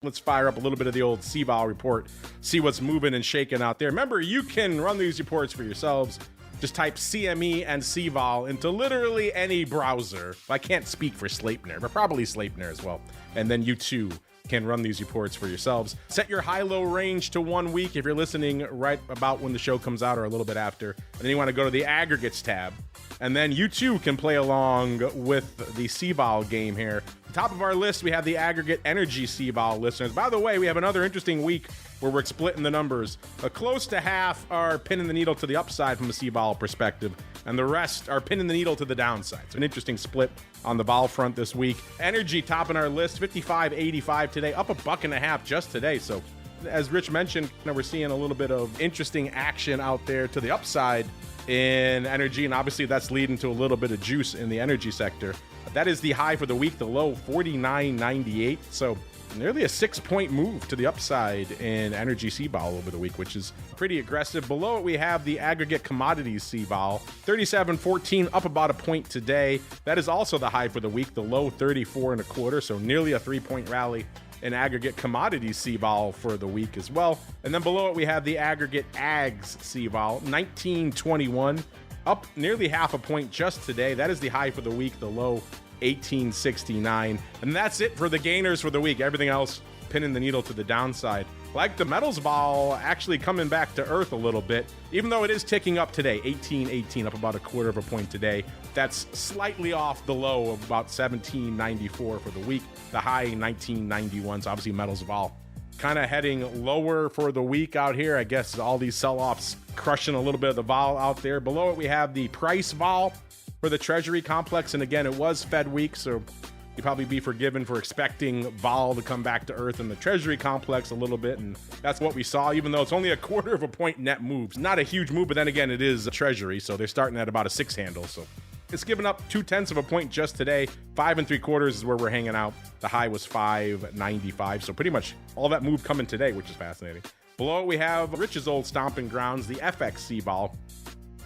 Let's fire up a little bit of the old CVOL report, see what's moving and shaking out there. Remember, you can run these reports for yourselves. Just type CME and CVOL into literally any browser. I can't speak for Sleipnir, but probably Sleipnir as well. And then you too can run these reports for yourselves. Set your high-low range to 1 week if you're listening right about when the show comes out or a little bit after. And then you want to go to the aggregates tab. And then you too can play along with the CVOL game here. Top of our list, we have the aggregate energy CVOL listeners. By the way, we have another interesting week where we're splitting the numbers. Close to half are pinning the needle to the upside from a CVOL perspective, and the rest are pinning the needle to the downside. So an interesting split on the vol front this week. Energy topping our list, 55.85 today, up $1.50 just today. So as Rich mentioned, we're seeing a little bit of interesting action out there to the upside in energy, and obviously that's leading to a little bit of juice in the energy sector. That is the high for the week, the low 49.98. So nearly a 6-point move to the upside in energy CVOL over the week, which is pretty aggressive. Below it, we have the aggregate commodities CVOL, 37.14, up about a point today. That is also the high for the week, the low 34.25. So nearly a 3-point rally in aggregate commodities CVOL for the week as well. And then below it, we have the aggregate ags CVOL, 19.21, up nearly half a point just today. That is the high for the week, the low 18.69. And that's it for the gainers for the week. Everything else pinning the needle to the downside. Like the metals vol actually coming back to earth a little bit, even though it is ticking up today, 18.18, up about 1/4 point today. That's slightly off the low of about 17.94 for the week, the high 19.91. So obviously metals vol kind of heading lower for the week out here. I guess all these sell-offs crushing a little bit of the vol out there. Below it, we have the price vol for the Treasury complex. And again, it was Fed week, so you'd probably be forgiven for expecting vol to come back to earth in the Treasury complex a little bit. And that's what we saw, even though it's only 1/4 point net moves. Not a huge move, but then again, it is a Treasury, so they're starting at about a 6 handle. So it's given up 0.2 point just today. 5 3/4 is where we're hanging out. The high was 5.95. So pretty much all that move coming today, which is fascinating. Below it, we have Rich's old stomping grounds, the FX CVOL,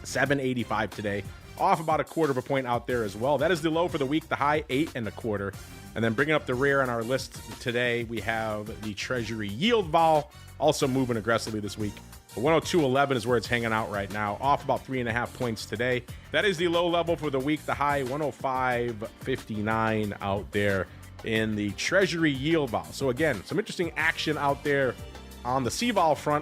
7.85 today. Off about 1/4 point out there as well. That is the low for the week, the high 8.25. And then bringing up the rear on our list today, we have the Treasury yield vol, also moving aggressively this week. 102.11 is where it's hanging out right now, off about 3.5 points today. That is the low level for the week, the high 105.59 out there in the Treasury yield vol. So again, some interesting action out there on the CVOL front.